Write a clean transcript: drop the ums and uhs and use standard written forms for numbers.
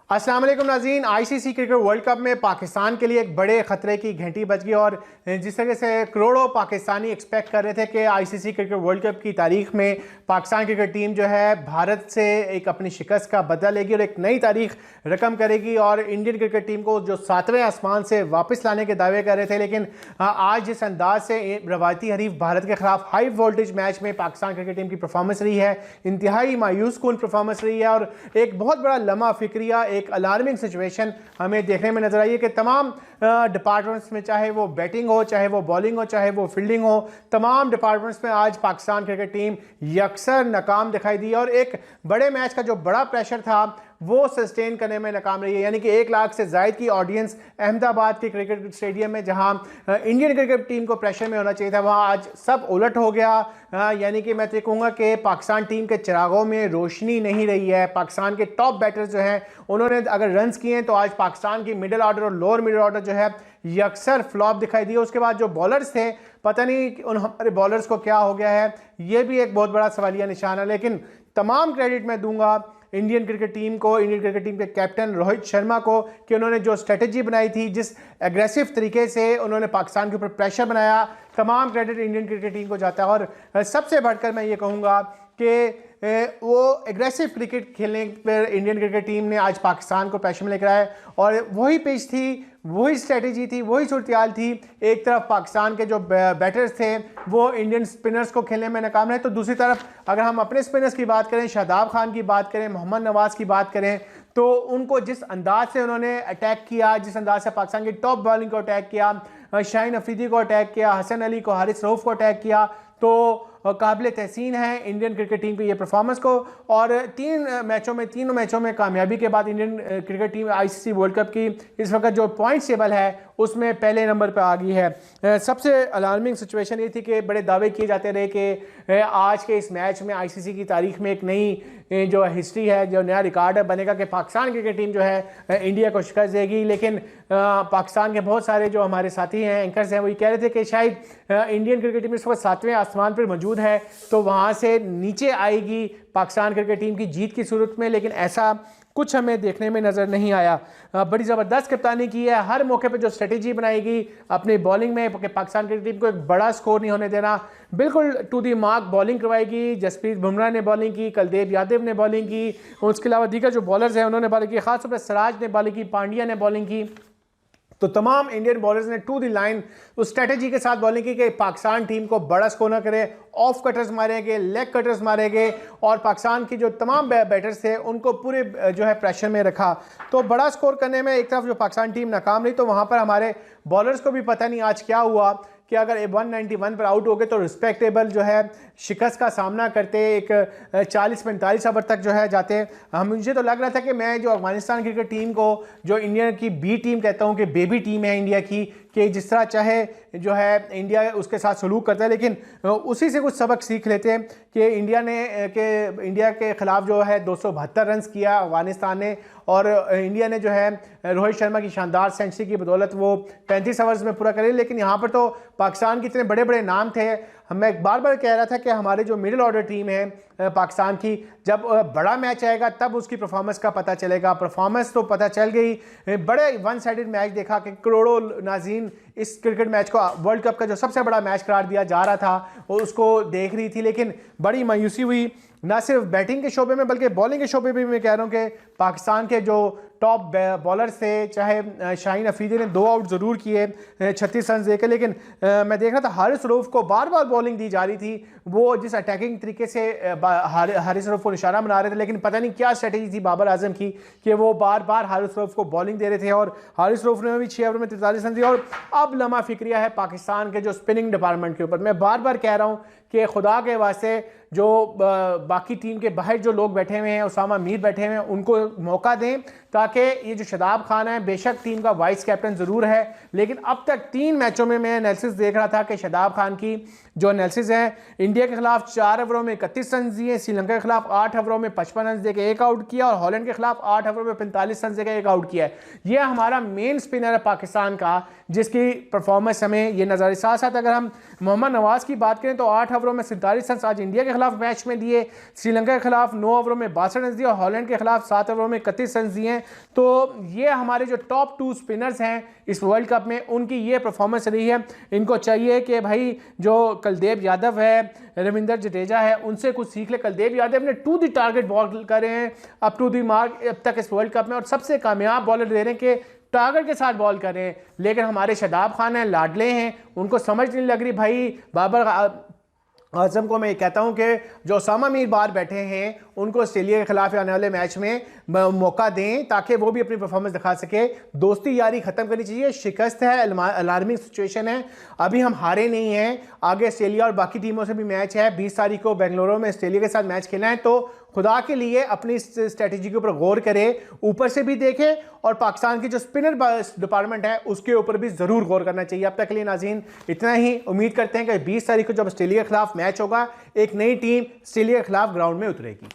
अस्सलाम वालेकुम नाज़रीन। आईसीसी क्रिकेट वर्ल्ड कप में पाकिस्तान के लिए एक बड़े ख़तरे की घंटी बज गई और जिस तरह से करोड़ों पाकिस्तानी एक्सपेक्ट कर रहे थे कि आईसीसी क्रिकेट वर्ल्ड कप की तारीख में पाकिस्तान क्रिकेट टीम जो है भारत से एक अपनी शिकस्त का बदला लेगी और एक नई तारीख रकम करेगी और इंडियन क्रिकेट टीम को जो 7वें आसमान से वापस लाने के दावे कर रहे थे, लेकिन आज जिस अंदाज से रवायती हरीफ भारत के खिलाफ हाई वोल्टेज मैच में पाकिस्तान क्रिकेट टीम की परफॉर्मेंस रही है, इंतहाई मायूस कुन परफॉर्मेंस रही है और एक बहुत बड़ा लम्हा फिक्रिया, एक अलार्मिंग सिचुएशन हमें देखने में नजर आई है कि तमाम डिपार्टमेंट्स में, चाहे वो बैटिंग हो, चाहे वो बॉलिंग हो, चाहे वो फील्डिंग हो, तमाम डिपार्टमेंट्स में आज पाकिस्तान क्रिकेट टीम यकसर नाकाम दिखाई दी और एक बड़े मैच का जो बड़ा प्रेशर था वो सस्टेन करने में नाकाम रही है। यानी कि 1 लाख से ज़ायद की ऑडियंस अहमदाबाद के क्रिकेट स्टेडियम में, जहां इंडियन क्रिकेट टीम को प्रेशर में होना चाहिए था, वहां आज सब उलट हो गया। यानी कि मैं तो कहूँगा कि पाकिस्तान टीम के चिरागों में रोशनी नहीं रही है। पाकिस्तान के टॉप बैटर्स जो हैं उन्होंने अगर रन्स किए हैं तो आज पाकिस्तान की मिडिल ऑर्डर और लोअर मिडिल ऑर्डर जो है यकसर फ्लॉप दिखाई दिए। उसके बाद जो बॉलर्स थे, पता नहीं उन हमारे बॉलर्स को क्या हो गया है, ये भी एक बहुत बड़ा सवालिया निशान है। लेकिन तमाम क्रेडिट मैं दूंगा इंडियन क्रिकेट टीम को, इंडियन क्रिकेट टीम के कैप्टन रोहित शर्मा को, कि उन्होंने जो स्ट्रेटजी बनाई थी, जिस एग्रेसिव तरीके से उन्होंने पाकिस्तान के ऊपर प्रेशर बनाया, तमाम क्रेडिट इंडियन क्रिकेट टीम को जाता है। और सबसे बढ़कर मैं ये कहूँगा कि वो एग्रेसिव क्रिकेट खेलने पर इंडियन क्रिकेट टीम ने आज पाकिस्तान को प्रेशर में लेकर आया और वही पिच थी, वही स्ट्रेटजी थी, वही सूरत थी। एक तरफ पाकिस्तान के जो बैटर्स थे वो इंडियन स्पिनर्स को खेलने में नाकाम रहे, तो दूसरी तरफ अगर हम अपने स्पिनर्स की बात करें, शादाब खान की बात करें, मोहम्मद नवाज की बात करें, तो उनको जिस अंदाज से उन्होंने अटैक किया, जिस अंदाज से पाकिस्तान की टॉप बॉलिंग को अटैक किया, शाहीन अफरीदी को अटैक किया, हसन अली को, हारिस रऊफ को अटैक किया, तो काबिल तहसीन है इंडियन क्रिकेट टीम की ये परफॉर्मेंस को। और तीनों मैचों में कामयाबी के बाद Indian cricket team ICC world cup की इस वक्त जो पॉइंट्स टेबल है उसमें पहले नंबर पर आ गई है। सबसे अलार्मिंग सिचुएशन ये थी कि बड़े दावे किए जाते रहे कि आज के इस मैच में आईसीसी की तारीख में एक नई जो हिस्ट्री है, जो नया रिकॉर्ड बनेगा कि पाकिस्तान क्रिकेट टीम जो है इंडिया को शिकस्त देगी। लेकिन पाकिस्तान के बहुत सारे जो हमारे साथी हैं, एंकर्स हैं, वही कह रहे थे कि शायद इंडियन क्रिकेट टीम इस वक्त 7वें आसमान पर मौजूद है तो वहाँ से नीचे आएगी पाकिस्तान क्रिकेट टीम की जीत की सूरत में, लेकिन ऐसा कुछ हमें देखने में नज़र नहीं आया। बड़ी ज़बरदस्त कप्तानी की है, हर मौके पे जो स्ट्रेटेजी बनाएगी अपनी बॉलिंग में कि पाकिस्तान क्रिकेट टीम को एक बड़ा स्कोर नहीं होने देना, बिल्कुल टू दी मार्क बॉलिंग करवाएगी। जसप्रीत बुमराह ने बॉलिंग की, कुलदीप यादव ने बॉलिंग की, उसके अलावा दीगर जो बॉलर्स हैं उन्होंने बॉलिंग की, खासतौर पर सिराज ने बॉलिंग की, पांड्या ने बॉलिंग की। तो तमाम इंडियन बॉलर्स ने टू दी लाइन उस स्ट्रेटजी के साथ बॉलिंग की कि पाकिस्तान टीम को बड़ा स्कोर ना करे, ऑफ कटर्स मारेंगे, लेग कटर्स मारेंगे और पाकिस्तान की जो तमाम बैटर्स थे उनको पूरे जो है प्रेशर में रखा। तो बड़ा स्कोर करने में एक तरफ जो पाकिस्तान टीम नाकाम रही, तो वहाँ पर हमारे बॉलर्स को भी पता नहीं आज क्या हुआ कि अगर 191 पर आउट हो गए तो रिस्पेक्टेबल जो है शिकस्त का सामना करते, एक 40-45 ओवर तक जो है जाते। मुझे तो लग रहा था कि मैं जो अफगानिस्तान क्रिकेट टीम को, जो इंडिया की बी टीम कहता हूँ कि बेबी टीम है इंडिया की, कि जिस तरह चाहे जो है इंडिया उसके साथ सलूक करता है, लेकिन उसी से कुछ सबक सीख लेते हैं कि इंडिया के ख़िलाफ़ जो है 272 रन किया अफगानिस्तान ने और इंडिया ने जो है रोहित शर्मा की शानदार सेंचुरी की बदौलत वो 35 ओवर्स में पूरा करे। लेकिन यहाँ पर तो पाकिस्तान के इतने बड़े बड़े नाम थे। मैं बार बार कह रहा था कि हमारे जो मिडिल ऑर्डर टीम है पाकिस्तान की, जब बड़ा मैच आएगा तब उसकी परफॉर्मेंस का पता चलेगा। परफॉर्मेंस तो पता चल गई, बड़े वन साइडेड मैच देखा कि करोड़ों नाज़रीन इस क्रिकेट मैच को वर्ल्ड कप का जो सबसे बड़ा मैच करार दिया जा रहा था उसको देख रही थी। लेकिन बड़ी मायूसी हुई, ना सिर्फ बैटिंग के शोबे में बल्कि बॉलिंग के शोबे में भी। मैं कह रहा हूँ कि पाकिस्तान के जो टॉप बॉलर्स थे, चाहे शाहीन अफरीदी ने 2 आउट ज़रूर किए 36 रन देकर, लेकिन मैं देख रहा था हारिस रऊफ को बार बार बॉलिंग दी जा रही थी। वो जिस अटैकिंग तरीके से हारिस रऊफ को निशाना बना रहे थे, लेकिन पता नहीं क्या स्ट्रेटजी थी बाबर आजम की कि वो बार बार हारिस रऊफ को बॉलिंग दे रहे थे और हारिस रऊफ ने भी 6 ओवर में 43 रन दिए। और अब लम्हा फिक्रिया है पाकिस्तान के जो स्पिनिंग डिपार्टमेंट के ऊपर। मैं बार बार कह रहा हूँ कि खुदा के वास्ते जो बाकी टीम के बाहर जो लोग बैठे हुए हैं, उसामा मीर बैठे हुए हैं, उनको मौका दें ताकि ये जो शादाब खान है, बेशक टीम का वाइस कैप्टन ज़रूर है, लेकिन अब तक 3 मैचों में मैं एनालिसिस देख रहा था कि शादाब खान की जो एनालिसिस है, इंडिया के खिलाफ 4 ओवरों में 31 रन दिए, श्रीलंका के खिलाफ 8 ओवरों में 55 रन देकर एक आउट किया और हॉलैंड के खिलाफ 8 ओवरों में 45 रन देकर एक आउट किया है। यह हमारा मेन स्पिनर है पाकिस्तान का, जिसकी परफॉर्मेंस हमें ये नजर। साथ साथ अगर हम मोहम्मद नवाज की बात करें तो 8 ओवरों में 47 रन आज इंडिया के खिलाफ मैच में दिए, श्रीलंका के खिलाफ 9 ओवरों में 62 रन दिए और हॉलैंड के खिलाफ 7 ओवरों में 31 रन दिए। तो ये हमारे जो टॉप 2 स्पिनर्स हैं इस वर्ल्ड कप में, उनकी ये परफॉर्मेंस रही है। इनको चाहिए कि भाई जो कुलदीप यादव है, रविंद्र जडेजा है, उनसे कुछ सीख ले। कुलदीप यादव ने टू द टारगेट बॉल करे हैं अप टू द मार्क अब तक इस वर्ल्ड कप में, और सबसे कामयाब बॉलर दे रहे हैं कि टारगेट के साथ बॉल कर रहे हैं। लेकिन हमारे शादाब खान हैं, लाडले हैं, उनको समझ नहीं लग रही भाई। बाबर आजम को मैं कहता हूं कि जो ओसामा मीर बाहर बैठे हैं उनको ऑस्ट्रेलिया के खिलाफ आने वाले मैच में मौका दें ताकि वो भी अपनी परफॉर्मेंस दिखा सके। दोस्ती यारी खत्म करनी चाहिए, शिकस्त है, अलार्मिंग सिचुएशन है, अभी हम हारे नहीं हैं। आगे ऑस्ट्रेलिया और बाकी टीमों से भी मैच है, 20 तारीख को बेंगलुरु में ऑस्ट्रेलिया के साथ मैच खेलना है। तो खुदा के लिए अपनी स्ट्रेटेजी के ऊपर गौर करें, ऊपर से भी देखें और पाकिस्तान की जो स्पिनर डिपार्टमेंट है उसके ऊपर भी जरूर गौर करना चाहिए। अब तक के लिए नाज़रीन इतना ही। उम्मीद करते हैं कि 20 तारीख को जब ऑस्ट्रेलिया के खिलाफ मैच होगा एक नई टीम ऑस्ट्रेलिया के खिलाफ ग्राउंड में उतरेगी।